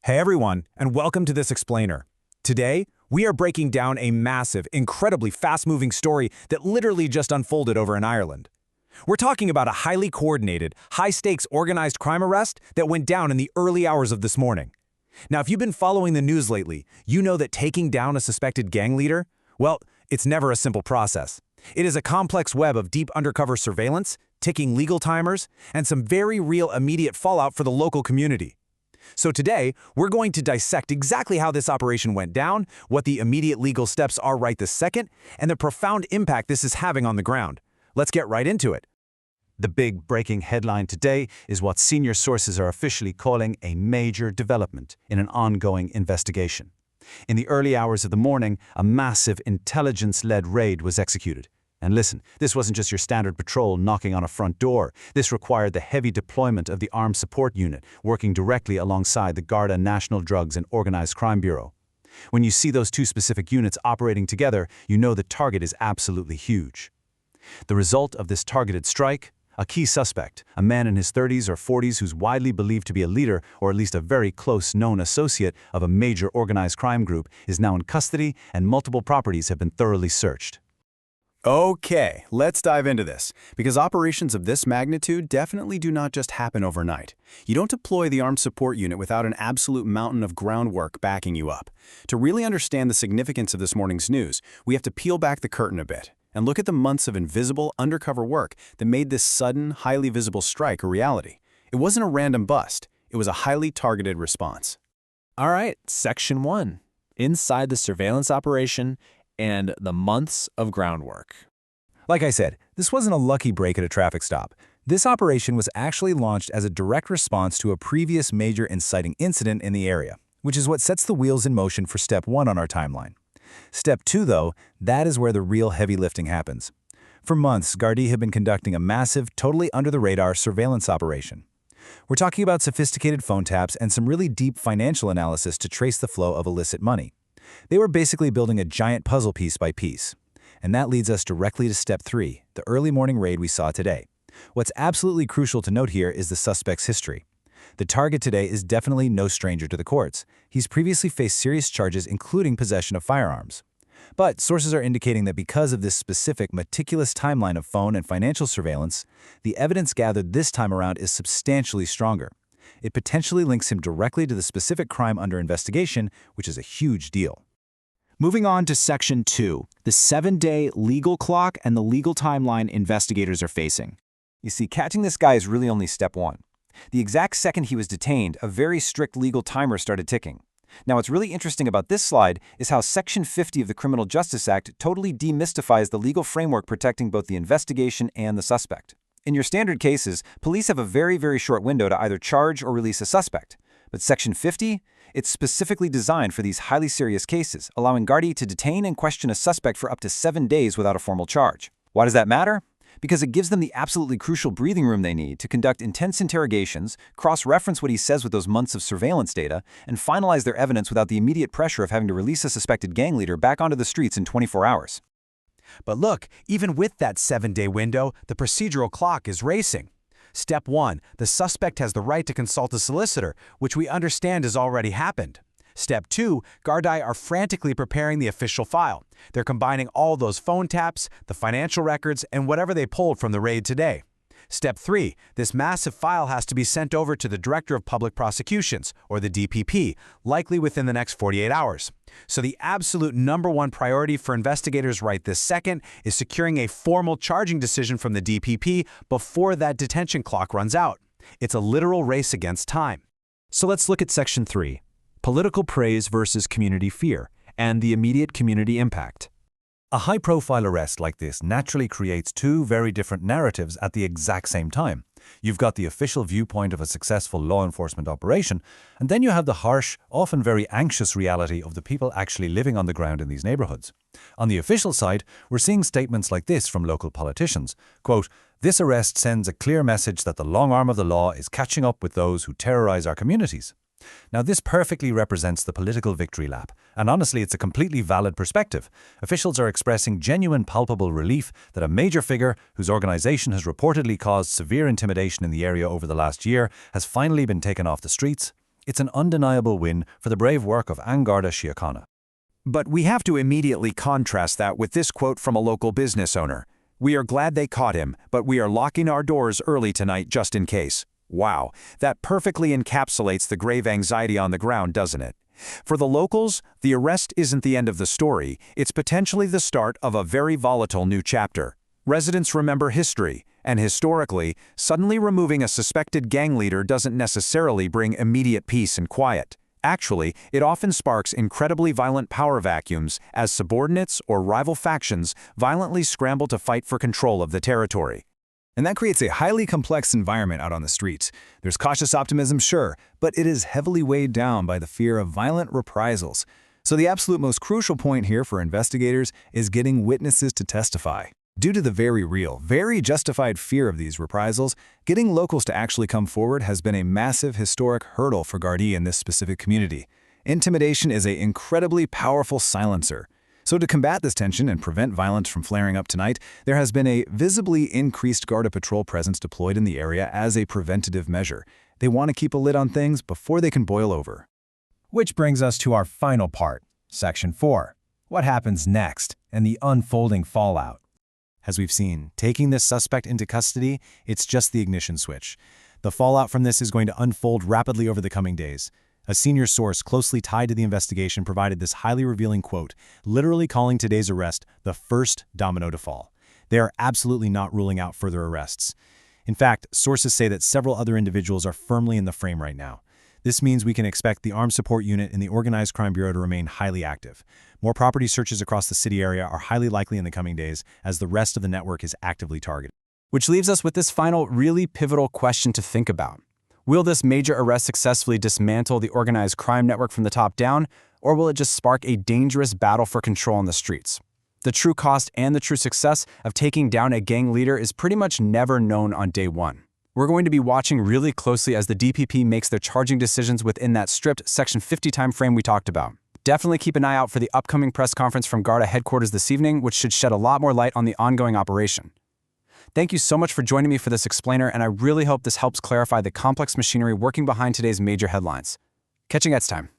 Hey everyone, and welcome to this explainer. Today, we are breaking down a massive, incredibly fast-moving story that literally just unfolded over in Ireland. We're talking about a highly coordinated, high-stakes organized crime arrest that went down in the early hours of this morning. Now, if you've been following the news lately, you know that taking down a suspected gang leader, well, it's never a simple process. It is a complex web of deep undercover surveillance, ticking legal timers, and some very real immediate fallout for the local community. So today, we're going to dissect exactly how this operation went down, what the immediate legal steps are right this second, and the profound impact this is having on the ground. Let's get right into it. The big breaking headline today is what senior sources are officially calling a major development in an ongoing investigation. In the early hours of the morning, a massive intelligence-led raid was executed. And listen, this wasn't just your standard patrol knocking on a front door. This required the heavy deployment of the Armed Support Unit, working directly alongside the Garda National Drugs and Organized Crime Bureau. When you see those two specific units operating together, you know the target is absolutely huge. The result of this targeted strike? A key suspect, a man in his 30s or 40s who's widely believed to be a leader or at least a very close-known associate of a major organized crime group, is now in custody and multiple properties have been thoroughly searched. Okay, let's dive into this, because operations of this magnitude definitely do not just happen overnight. You don't deploy the Armed Support Unit without an absolute mountain of groundwork backing you up. To really understand the significance of this morning's news, we have to peel back the curtain a bit and look at the months of invisible, undercover work that made this sudden, highly visible strike a reality. It wasn't a random bust, it was a highly targeted response. All right, Section 1. Inside the surveillance operation and the months of groundwork. Like I said, this wasn't a lucky break at a traffic stop. This operation was actually launched as a direct response to a previous major inciting incident in the area, which is what sets the wheels in motion for Step 1 on our timeline. Step 2, though, that is where the real heavy lifting happens. For months, Gardaí have been conducting a massive, totally under-the-radar surveillance operation. We're talking about sophisticated phone taps and some really deep financial analysis to trace the flow of illicit money. They were basically building a giant puzzle piece by piece. And that leads us directly to Step 3, the early morning raid we saw today. What's absolutely crucial to note here is the suspect's history. The target today is definitely no stranger to the courts. He's previously faced serious charges, including possession of firearms. But sources are indicating that because of this specific, meticulous timeline of phone and financial surveillance, the evidence gathered this time around is substantially stronger. It potentially links him directly to the specific crime under investigation, which is a huge deal. Moving on to Section 2, the 7-day legal clock and the legal timeline investigators are facing. You see, catching this guy is really only Step 1. The exact second he was detained, a very strict legal timer started ticking. Now, what's really interesting about this slide is how Section 50 of the Criminal Justice Act totally demystifies the legal framework protecting both the investigation and the suspect. In your standard cases, police have a very, very short window to either charge or release a suspect. But Section 50? It's specifically designed for these highly serious cases, allowing Gardaí to detain and question a suspect for up to 7 days without a formal charge. Why does that matter? Because it gives them the absolutely crucial breathing room they need to conduct intense interrogations, cross-reference what he says with those months of surveillance data, and finalize their evidence without the immediate pressure of having to release a suspected gang leader back onto the streets in 24 hours. But look, even with that 7-day window, the procedural clock is racing. Step 1, the suspect has the right to consult a solicitor, which we understand has already happened. Step 2, Gardaí are frantically preparing the official file. They're combining all those phone taps, the financial records, and whatever they pulled from the raid today. Step 3, this massive file has to be sent over to the Director of Public Prosecutions, or the DPP, likely within the next 48 hours. So the absolute #1 priority for investigators right this second is securing a formal charging decision from the DPP before that detention clock runs out. It's a literal race against time. So let's look at Section 3, political praise versus community fear, and the immediate community impact. A high-profile arrest like this naturally creates two very different narratives at the exact same time. You've got the official viewpoint of a successful law enforcement operation, and then you have the harsh, often very anxious reality of the people actually living on the ground in these neighborhoods. On the official side, we're seeing statements like this from local politicians. Quote, "This arrest sends a clear message that the long arm of the law is catching up with those who terrorize our communities." Now, this perfectly represents the political victory lap, and honestly, it's a completely valid perspective. Officials are expressing genuine, palpable relief that a major figure, whose organization has reportedly caused severe intimidation in the area over the last year, has finally been taken off the streets. It's an undeniable win for the brave work of Garda Síochána. But we have to immediately contrast that with this quote from a local business owner. "We are glad they caught him, but we are locking our doors early tonight just in case." Wow, that perfectly encapsulates the grave anxiety on the ground, doesn't it? For the locals, the arrest isn't the end of the story, it's potentially the start of a very volatile new chapter. Residents remember history, and historically, suddenly removing a suspected gang leader doesn't necessarily bring immediate peace and quiet. Actually, it often sparks incredibly violent power vacuums as subordinates or rival factions violently scramble to fight for control of the territory. And that creates a highly complex environment out on the streets. There's cautious optimism, sure, but it is heavily weighed down by the fear of violent reprisals. So the absolute most crucial point here for investigators is getting witnesses to testify. Due to the very real, very justified fear of these reprisals, getting locals to actually come forward has been a massive historic hurdle for Gardaí in this specific community. Intimidation is an incredibly powerful silencer. So to combat this tension and prevent violence from flaring up tonight, there has been a visibly increased Garda patrol presence deployed in the area as a preventative measure. They want to keep a lid on things before they can boil over. Which brings us to our final part, Section 4. What happens next and the unfolding fallout? As we've seen, taking this suspect into custody, it's just the ignition switch. The fallout from this is going to unfold rapidly over the coming days. A senior source closely tied to the investigation provided this highly revealing quote, literally calling today's arrest the first domino to fall. They are absolutely not ruling out further arrests. In fact, sources say that several other individuals are firmly in the frame right now. This means we can expect the Armed Support Unit in the Organized Crime Bureau to remain highly active. More property searches across the city area are highly likely in the coming days as the rest of the network is actively targeted. Which leaves us with this final, really pivotal question to think about. Will this major arrest successfully dismantle the organized crime network from the top down, or will it just spark a dangerous battle for control on the streets? The true cost and the true success of taking down a gang leader is pretty much never known on day one. We're going to be watching really closely as the DPP makes their charging decisions within that strict Section 50 time frame we talked about. Definitely keep an eye out for the upcoming press conference from Garda headquarters this evening, which should shed a lot more light on the ongoing operation. Thank you so much for joining me for this explainer, and I really hope this helps clarify the complex machinery working behind today's major headlines. Catch you next time.